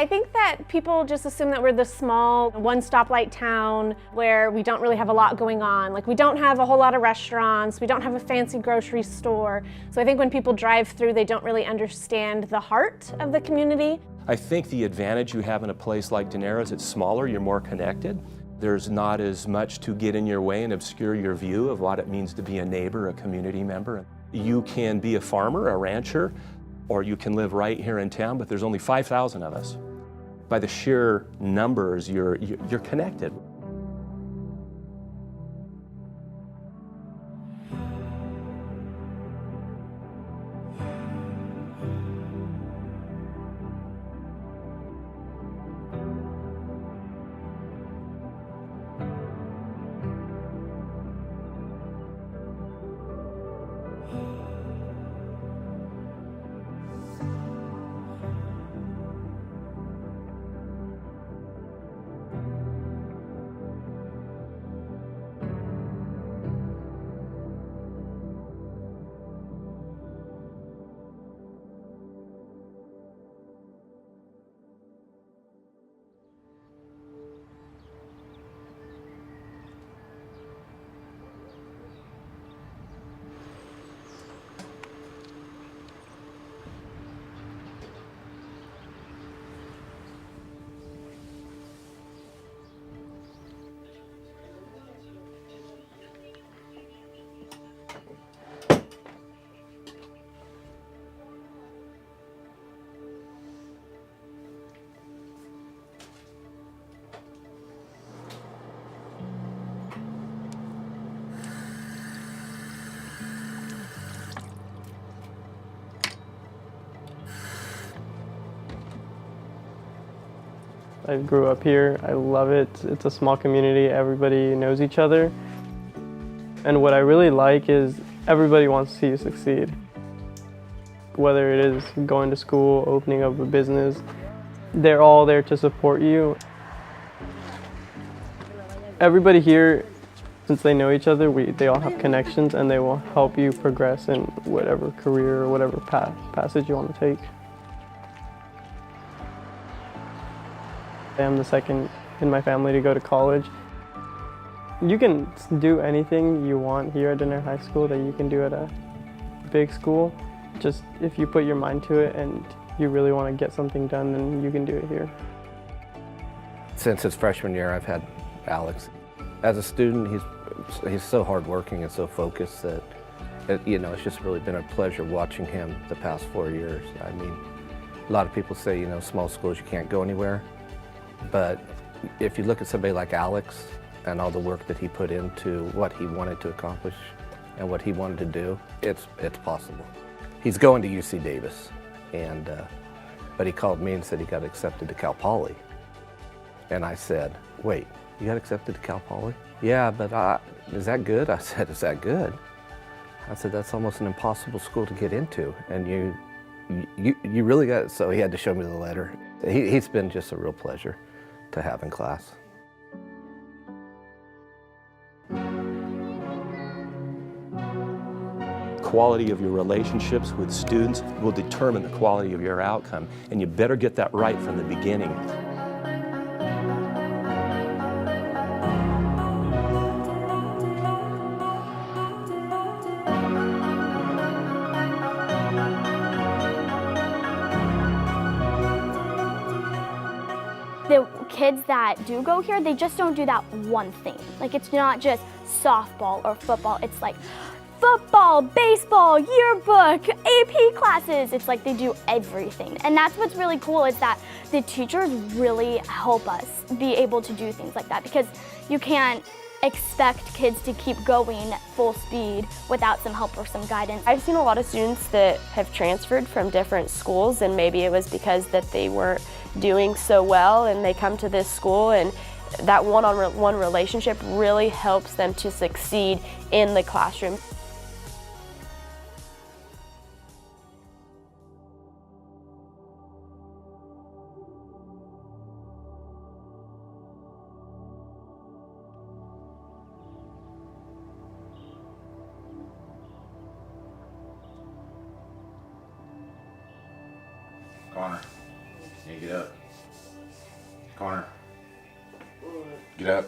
I think that people just assume that we're this small one stoplight town where we don't really have a lot going on. Like, we don't have a whole lot of restaurants, we don't have a fancy grocery store. So I think when people drive through, they don't really understand the heart of the community. I think the advantage you have in a place like Denair is it's smaller, you're more connected. There's not as much to get in your way and obscure your view of what it means to be a neighbor, a community member. You can be a farmer, a rancher, or you can live right here in town, but there's only 5,000 of us. By the sheer numbers, you're connected. I grew up here. I love it. It's a small community. Everybody knows each other. And what I really like is everybody wants to see you succeed. Whether it is going to school, opening up a business, they're all there to support you. Everybody here, since they know each other, they all have connections and they will help you progress in whatever career or whatever passage you want to take. I am the second in my family to go to college. You can do anything you want here at Denair High School that you can do at a big school. Just if you put your mind to it and you really want to get something done, then you can do it here. Since his freshman year, I've had Alex. As a student, he's so hardworking and so focused that it's just really been a pleasure watching him the past 4 years. I mean, a lot of people say, small schools, you can't go anywhere. But if you look at somebody like Alex and all the work that he put into what he wanted to accomplish and what he wanted to do, it's possible. He's going to UC Davis, but he called me and said he got accepted to Cal Poly. And I said, wait, you got accepted to Cal Poly? Yeah, but is that good? I said, is that good? I said, that's almost an impossible school to get into. And you really got it. So he had to show me the letter. He's been just a real pleasure to have in class. Quality of your relationships with students will determine the quality of your outcome, and you better get that right from the beginning. The kids that do go here, they just don't do that one thing. Like, it's not just softball or football. It's like football, baseball, yearbook, AP classes. It's like they do everything. And that's what's really cool, is that the teachers really help us be able to do things like that, because you can't expect kids to keep going full speed without some help or some guidance. I've seen a lot of students that have transferred from different schools, and maybe it was because that they weren't doing so well, and they come to this school, and that one-on-one relationship really helps them to succeed in the classroom. Connor, can you get up? Connor, get up.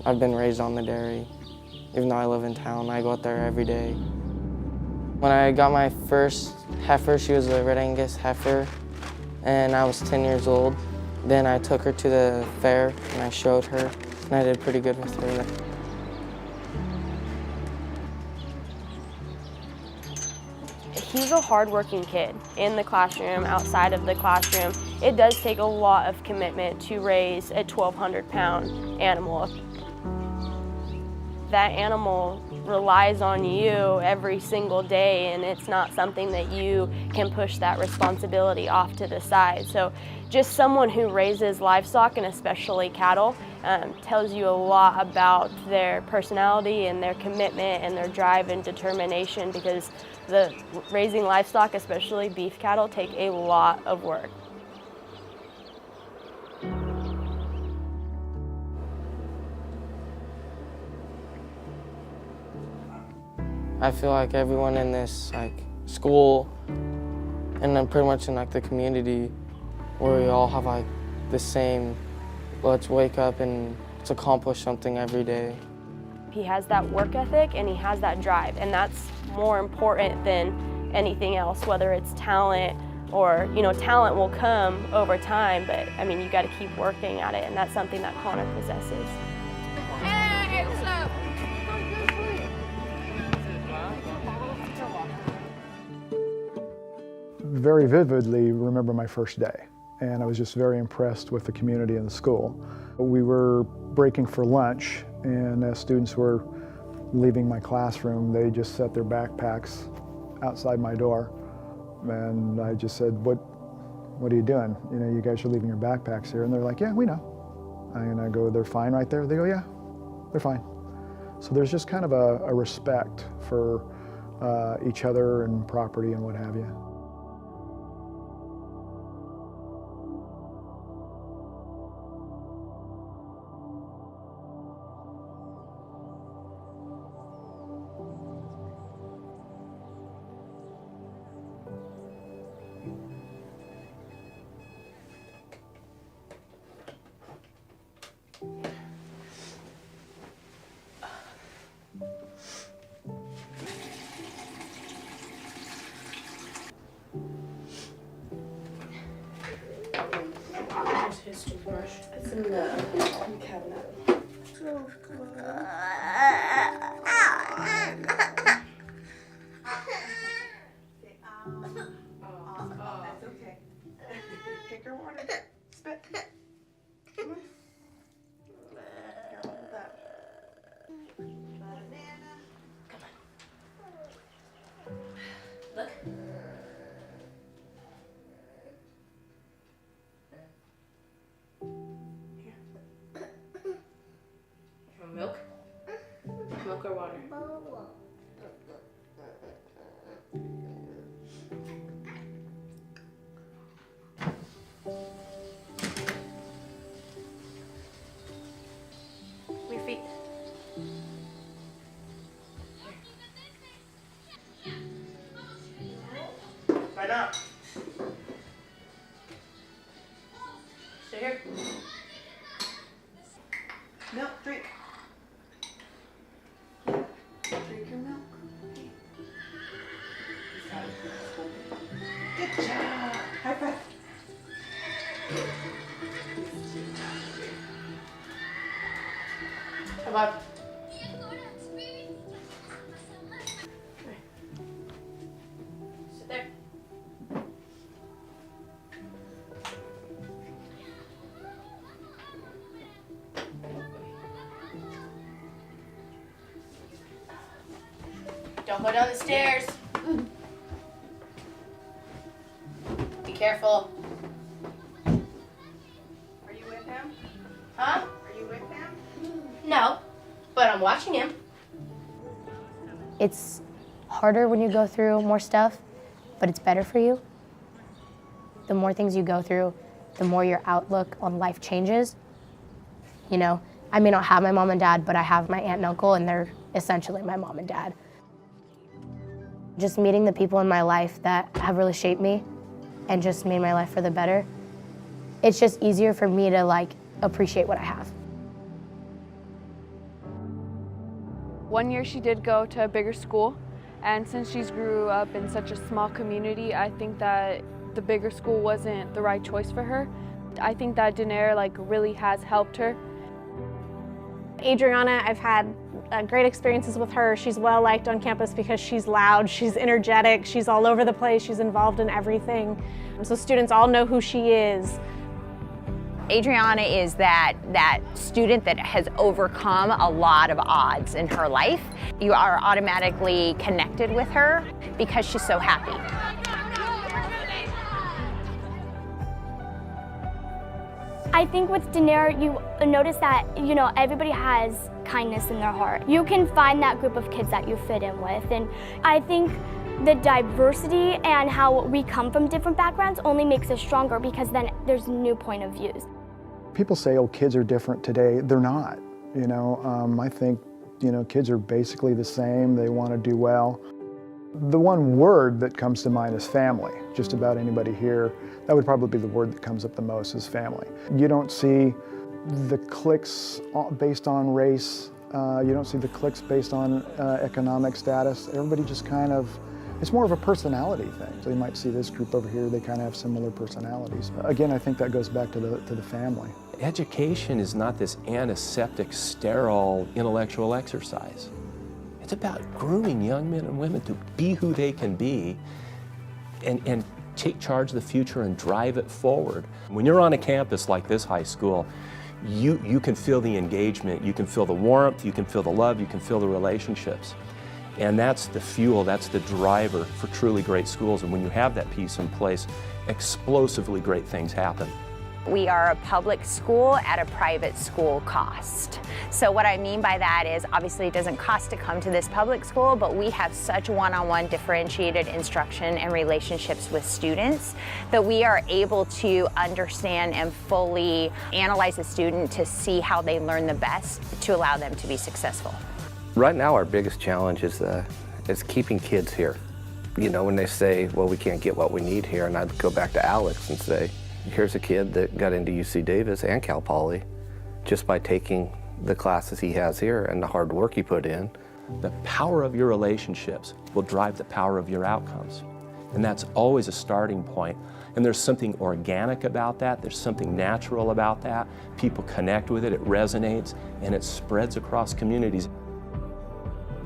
I've been raised on the dairy. Even though I live in town, I go out there every day. When I got my first heifer, she was a Red Angus heifer, and I was 10 years old. Then I took her to the fair, and I showed her, and I did pretty good with her. He's a hardworking kid in the classroom, outside of the classroom. It does take a lot of commitment to raise a 1,200-pound animal. That animal relies on you every single day, and it's not something that you can push that responsibility off to the side. So just someone who raises livestock, and especially cattle, tells you a lot about their personality and their commitment and their drive and determination, because raising livestock, especially beef cattle, take a lot of work. I feel like everyone in this school, and then pretty much in the community, where we all have the same, let's wake up and let's accomplish something every day. He has that work ethic and he has that drive, and that's more important than anything else, whether it's talent or, talent will come over time, but I mean, you got to keep working at it, and that's something that Connor possesses. Hey, what's up? Very vividly remember my first day, and I was just very impressed with the community and the school. We were breaking for lunch, and as students were leaving my classroom, they just set their backpacks outside my door, and I just said, what are you doing? You guys are leaving your backpacks here. And they're like, yeah, we know. And I go, they're fine right there? They go, yeah, they're fine. So there's just kind of a respect for each other and property and what have you. His toothbrush. It's in the cabinet. That's okay. Take your water. Spit. Come on. Here, hold that. Banana. Come on. Look. Milk? Milk or water? Your feet. Right up. Stay here. Milk, drink. Drink your milk. Good job. High five. How about? Sit there. Don't go down the stairs. Careful. Are you with him? Huh? Are you with him? No, but I'm watching him. It's harder when you go through more stuff, but it's better for you. The more things you go through, the more your outlook on life changes. You know, I may not have my mom and dad, but I have my aunt and uncle, and they're essentially my mom and dad. Just meeting the people in my life that have really shaped me and just made my life for the better, it's just easier for me to like appreciate what I have. One year she did go to a bigger school, and since she's grew up in such a small community, I think that the bigger school wasn't the right choice for her. I think that Denair really has helped her. Adriana, I've had great experiences with her. She's well liked on campus because she's loud, she's energetic, she's all over the place, she's involved in everything. So students all know who she is. Adriana is that student that has overcome a lot of odds in her life. You are automatically connected with her because she's so happy. I think with Denair, you notice that, you know, everybody has kindness in their heart. You can find that group of kids that you fit in with. And I think the diversity and how we come from different backgrounds only makes us stronger because then there's new point of views. People say, oh, kids are different today. They're not. You know, I think, you know, kids are basically the same. They want to do well. The one word that comes to mind is family. Just about anybody here, that would probably be the word that comes up the most is family. You don't see the cliques based on race. You don't see the cliques based on economic status. Everybody just kind of, it's more of a personality thing. So you might see this group over here, they kind of have similar personalities. Again, I think that goes back to the family. Education is not this antiseptic, sterile intellectual exercise. It's about grooming young men and women to be who they can be and take charge of the future and drive it forward. When you're on a campus like this high school, you can feel the engagement, you can feel the warmth, you can feel the love, you can feel the relationships. And that's the fuel, that's the driver for truly great schools. And when you have that piece in place, explosively great things happen. We are a public school at a private school cost. So what I mean by that is obviously it doesn't cost to come to this public school, but we have such one-on-one differentiated instruction and relationships with students that we are able to understand and fully analyze the student to see how they learn the best to allow them to be successful. Right now our biggest challenge is keeping kids here. You know, when they say, well, we can't get what we need here, and I'd go back to Alex and say, here's a kid that got into UC Davis and Cal Poly just by taking the classes he has here and the hard work he put in. The power of your relationships will drive the power of your outcomes. And that's always a starting point. And there's something organic about that, there's something natural about that. People connect with it, it resonates, and it spreads across communities.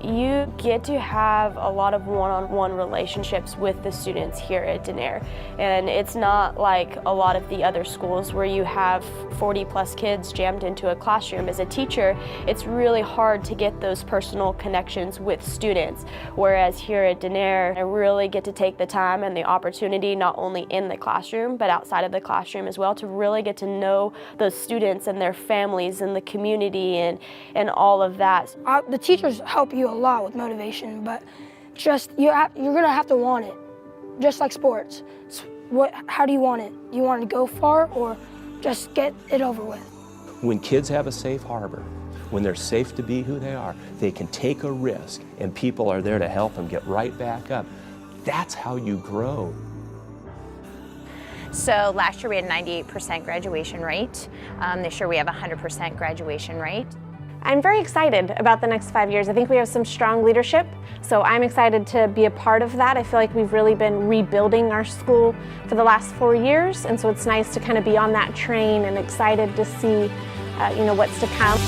You get to have a lot of one-on-one relationships with the students here at Denair. And it's not like a lot of the other schools where you have 40+ kids jammed into a classroom. As a teacher, it's really hard to get those personal connections with students. Whereas here at Denair, I really get to take the time and the opportunity, not only in the classroom, but outside of the classroom as well, to really get to know those students and their families and the community and all of that. The teachers help you a lot with motivation, but just you're gonna have to want it, just like sports. How do you want it? You want to go far or just get it over with? When kids have a safe harbor, when they're safe to be who they are, they can take a risk and people are there to help them get right back up. That's how you grow. So last year we had 98% graduation rate. This year we have 100% graduation rate. I'm very excited about the next 5 years. I think we have some strong leadership, so I'm excited to be a part of that. I feel like we've really been rebuilding our school for the last 4 years, and so it's nice to kind of be on that train and excited to see, what's to come.